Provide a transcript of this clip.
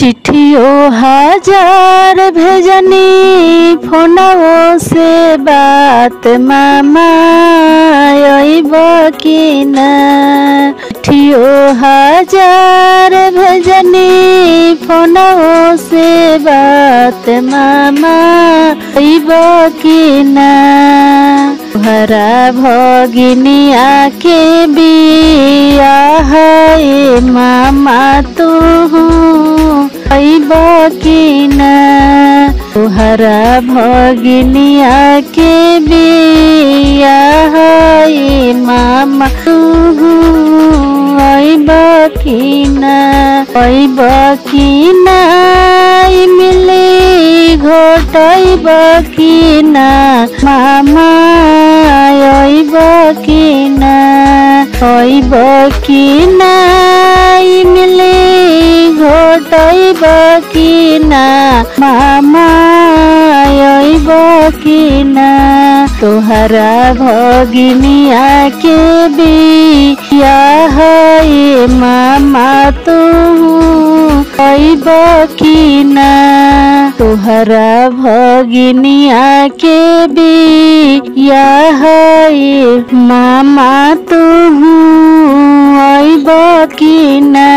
चिट्ठियों हजार भेजनी फोनवो से बात मामा अइब कि ना। चिट्ठियों हजार भेजनी फोनवो से बात मामा अइब कि ना। तोहरा भगिनिया के बियाह मामा तू अइब कि ना। तोहरा भगिनिया के बियाह मामा तू अइब कि ना। अइब कि ना इमली घोटइब कि ना मामा अइब कि ना। अइब कि ना इमली घोटइब कि ना मामा अइब कि ना। तोहरा भगिनिया के बियाह मामा तू अइब कि ना। तोहरा भगिनिया के बियाह मामा तू अइब कि ना।